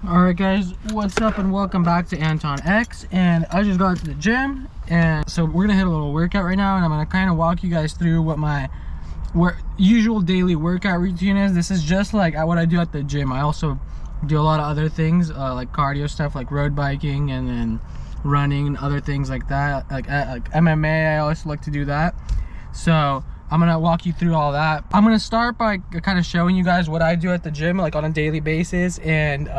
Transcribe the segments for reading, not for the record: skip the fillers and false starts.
Alright guys, what's up and welcome back to AntonX. And I just got to the gym, and so we're gonna hit a little workout right now, and I'm gonna kind of walk you guys through what my usual daily workout routine is. This is just like what I do at the gym. I also do a lot of other things like cardio stuff, like road biking and then running and other things like that, like MMA. I always like to do that, so I'm gonna walk you through all that. I'm gonna start by kind of showing you guys what I do at the gym, like on a daily basis, and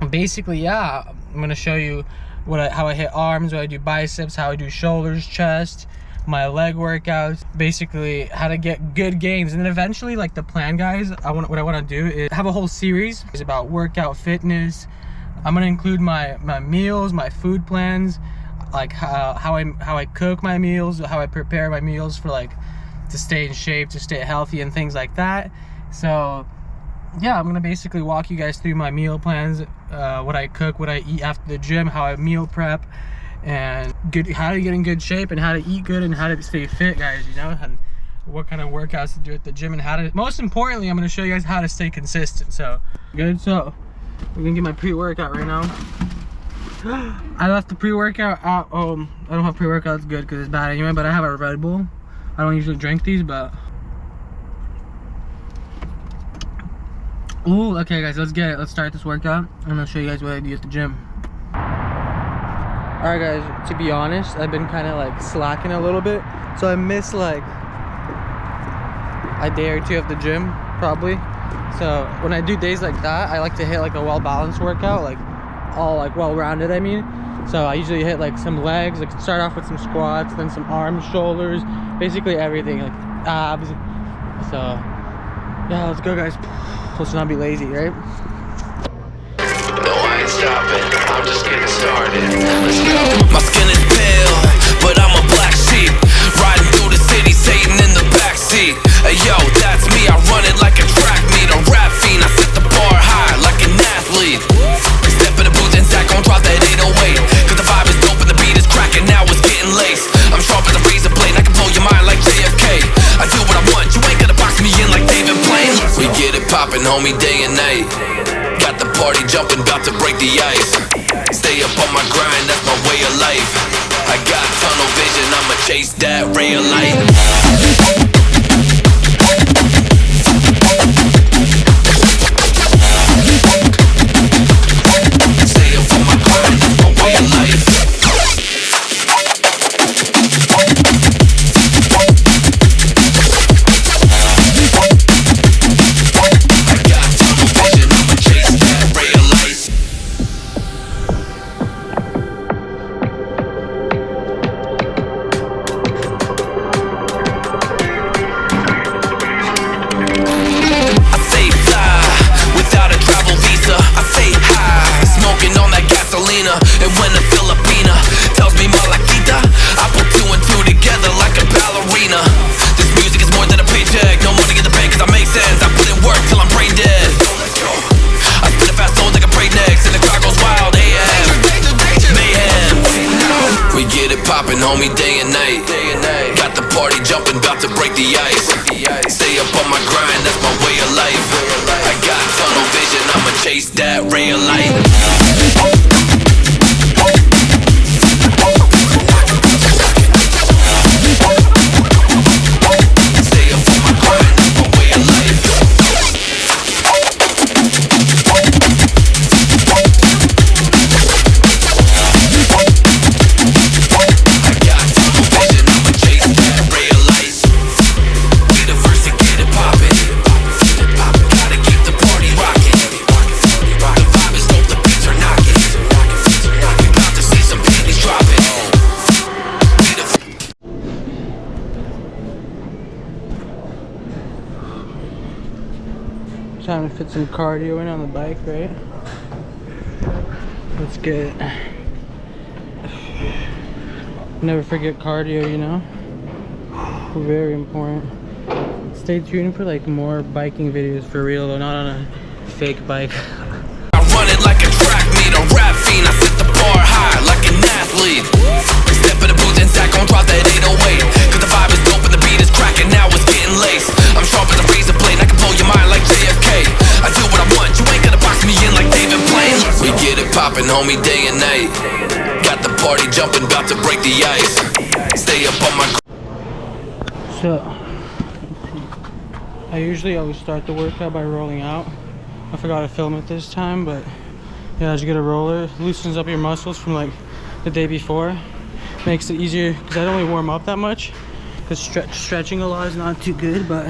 basically, yeah, I'm gonna show you how I hit arms, what I do biceps, how I do shoulders, chest, my leg workouts, basically how to get good gains. And then eventually, like the plan, guys, what I want to do is have a whole series about workout fitness. I'm gonna include my meals, my food plans, like how I cook my meals, how I prepare my meals for to stay in shape, to stay healthy and things like that. So yeah, I'm gonna basically walk you guys through my meal plans, what I cook, what I eat after the gym, how I meal prep, and how to get in good shape, and how to eat good, and how to stay fit, guys, you know, and what kind of workouts to do at the gym, and how to, most importantly, I'm gonna show you guys how to stay consistent. So good. So we're gonna get my pre-workout right now. I left the pre-workout out. I don't have pre-workout. It's good because it's bad anyway, but I have a Red Bull. I don't usually drink these, but ooh, okay guys, let's get it. Let's start this workout. I'm gonna show you guys what I do at the gym. Alright guys, to be honest, I've been kind of like slacking a little bit, so I missed like a day or two of the gym probably. So when I do days like that, I like to hit like a well-balanced workout, like all like well-rounded, I mean. So I usually hit like some legs, like start off with some squats, then some arms, shoulders, basically everything, like abs. So yeah, let's go guys. Let's not be lazy, right? No, I ain't stopping, I'm just getting started. Let's go. My skin is pale, but I'm a black sheep, riding through the city, Satan in the backseat. Hey yo, that's me, I run it like a track meet, a rap fiend, I set the bar high like an athlete. Step in the booth and Zach gon' drop that 808, cause the vibe is dope and the beat is cracking, now it's getting laced. I'm sharp as a razor blade, I can blow your mind like JFK. I do what I want, you ain't gonna box me in like David Blaine. We get it poppin', homie, day and night. Got the party jumping, about to break the ice. Stay up on my grind, that's my way of life. I got tunnel vision, I'ma chase that ray of light. And when a Filipina tells me Malakita, I put two and two together like a ballerina. This music is more than a paycheck, no money in the bank cause I make sense. I put in work till I'm brain dead. I spit a fast soul like a break next, and the crowd goes wild, AM, mayhem. We get it poppin', homie, day and night. Got the party jumping, about to break the ice. Stay up on my grind, that's my way of life. I got tunnel vision, I'ma chase that ray of light. Trying to fit some cardio in on the bike, right? Let's get it. Never forget cardio, you know? Very important. Stay tuned for like more biking videos for real though, not on a fake bike. I run it like a track meet, a rap fiend, I set the bar high like an athlete. Step in the booth and Zach gon' drop that 808, cause the vibe is dope and the beat is cracking, now it's getting laced. I'm sharp as a razor blade, I can blow your mind like JFK. I do what I want, you ain't gonna box me in popping, homie, day and night. Got the party jumping, about to break the ice. Stay up on my. So, I usually always start the workout by rolling out. I forgot to film it this time, but yeah, just get a roller. Loosens up your muscles from like the day before. Makes it easier because I don't really warm up that much. Because stretching a lot is not too good, but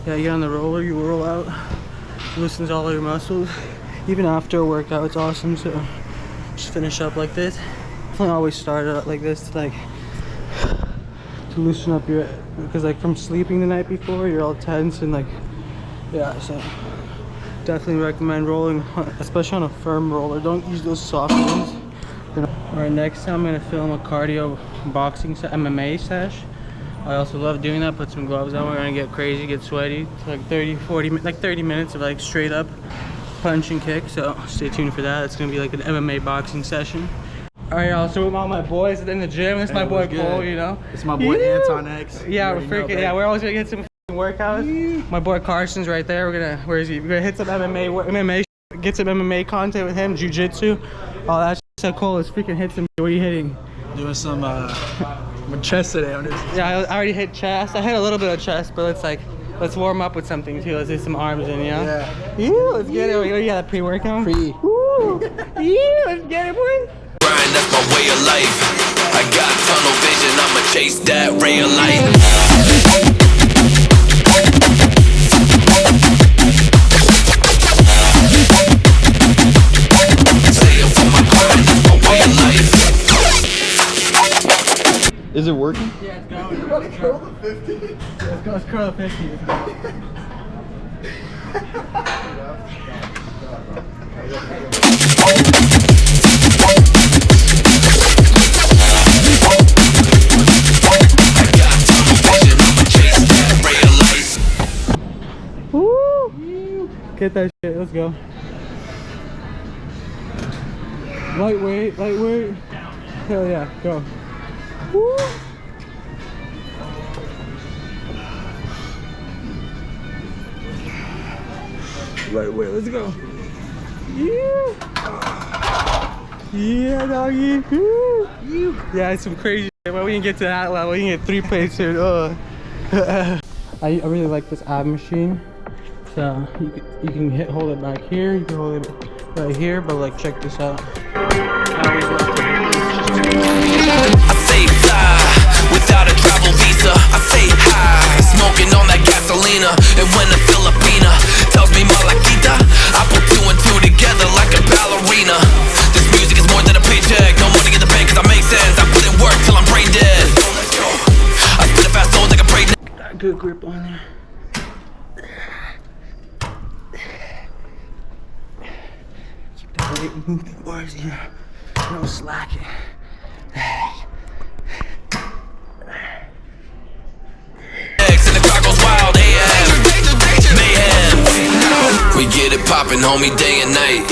yeah, you get on the roller, you roll out. Loosens all of your muscles. Even after a workout, it's awesome. So just finish up like this. I always start out like this to loosen up your, because like from sleeping the night before, you're all tense and like, yeah. So definitely recommend rolling, especially on a firm roller. Don't use those soft ones. Alright, next time I'm gonna film a cardio boxing MMA sesh. I also love doing that. Put some gloves on. We're gonna get crazy, get sweaty. It's like 30 minutes of like straight up punch and kick. So stay tuned for that. It's gonna be like an MMA boxing session. Alright, y'all. So with all my boys in the gym. This is my boy Cole. You know. It's my boy AntonX. Yeah, we're freaking. Yeah, we're always gonna get some workouts. My boy Carson's right there. We're gonna. Where is he? We're gonna hit some MMA. Get some MMA content with him. Jiu-jitsu. All that. So Cole, let's freaking hit some. What are you hitting? Doing some chest today. Yeah, I already hit chest. I hit a little bit of chest, but let's warm up with something too. Let's do some arms in, yeah. Yeah, let's get it. You got a pre-workout? Woo! Yeah, let's get it, boy. Grind, that's my way of life. I got tunnel vision, I'ma chase that ray of light. Is it working? Yeah, it's going. You want to curl the 50? Let's curl the 50. Woo! Get that shit, let's go. Lightweight. Hell yeah, go. Woo! Lightweight, let's go. Yeah! Yeah, doggy. Woo! Yeah, it's some crazy shit. But we can get to that level. We can get 3 plates here. I really like this ab machine. So you can hold it back here. You can hold it right here. But like, check this out. I say fly without a travel visa. I say high, smoking on that gasolina. And when a Filipina tells me Malakita, I put 2 and 2 together like a ballerina. This music is more than a paycheck. No money in the bank cause I make sense. I put in work till I'm brain dead. I spit a fast soul like a brain. Got a good grip on there. Keep that weight moving, boys. Yeah. No slacking. And the crowd goes wild, mayhem. We get it poppin', homie, day and night.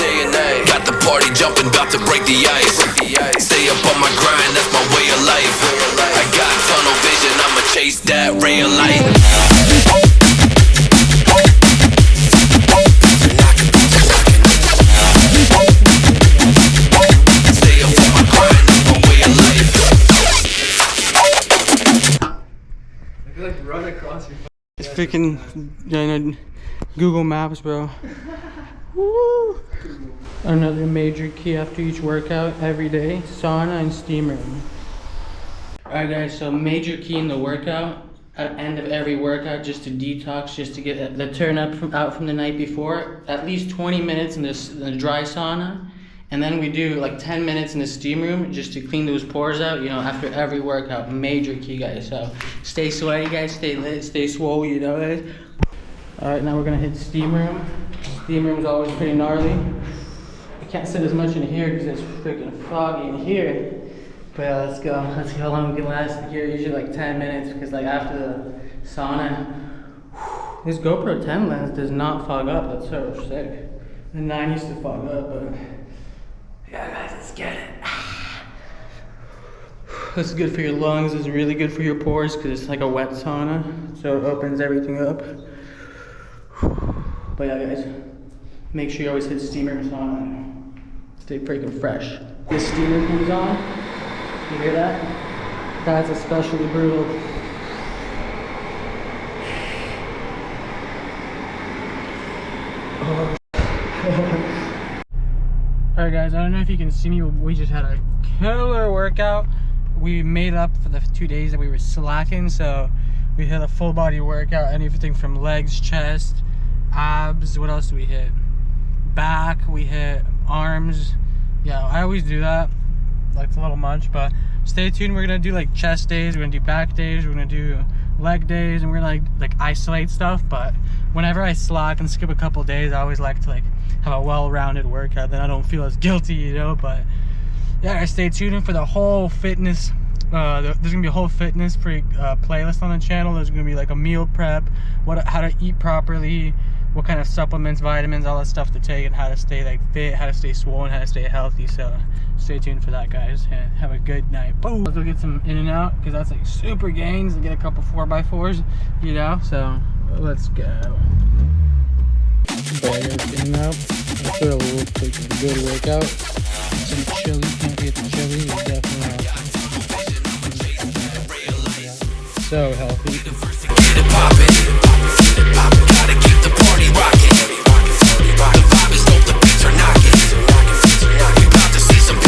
Got the party jumping, about to break the ice. Stay up on my grind, that's my way of life. I got tunnel vision, I'ma chase that ray of light. It's freaking, Google Maps, bro. Woo! Another major key after each workout every day: sauna and steam room. Alright guys, so major key in the workout, at the end of every workout, just to detox, just to get the turn up out from the night before, at least 20 minutes in the dry sauna, and then we do like 10 minutes in the steam room just to clean those pores out, after every workout. Major key, guys. So stay sweaty, guys, stay lit, stay swole, guys. Alright, now we're gonna hit steam room. Steam room is always pretty gnarly. I can't sit as much in here because it's freaking foggy in here. But yeah, let's go. Let's see how long we can last here. Usually like 10 minutes because like after the sauna, this GoPro 10 lens does not fog up. That's so sick. The 9 used to fog up, but yeah, guys, let's get it. This is good for your lungs. It's really good for your pores because it's like a wet sauna, so it opens everything up. But yeah, guys, make sure you always hit steamer and sauna. Stay freaking fresh. This steamer comes on. You hear that? That's especially brutal. Alright guys, I don't know if you can see me, we just had a killer workout. We made up for the 2 days that we were slacking, so we hit a full body workout, anything from legs, chest, abs, what else do we hit? Back, we hit arms. Yeah, I always do that. Like, it's a little much, but stay tuned. We're gonna do like chest days, we're gonna do back days, we're gonna do leg days, and we're gonna like isolate stuff. But whenever I slack and skip a couple days, I always like to like have a well-rounded workout, then I don't feel as guilty, you know. But yeah, stay tuned for the whole fitness. There's gonna be a whole fitness playlist on the channel. There's gonna be like a meal prep, how to eat properly, what kind of supplements, vitamins, all that stuff to take, and how to stay like fit, how to stay swollen, how to stay healthy. So stay tuned for that, guys, and have a good night. Boom. Let's go get some In-N-Out, because that's like super gains, and get a couple 4x4s, you know. So let's go. In-N-Out. Let's do a good workout. Some chili, can't forget the chili. It's definitely so healthy.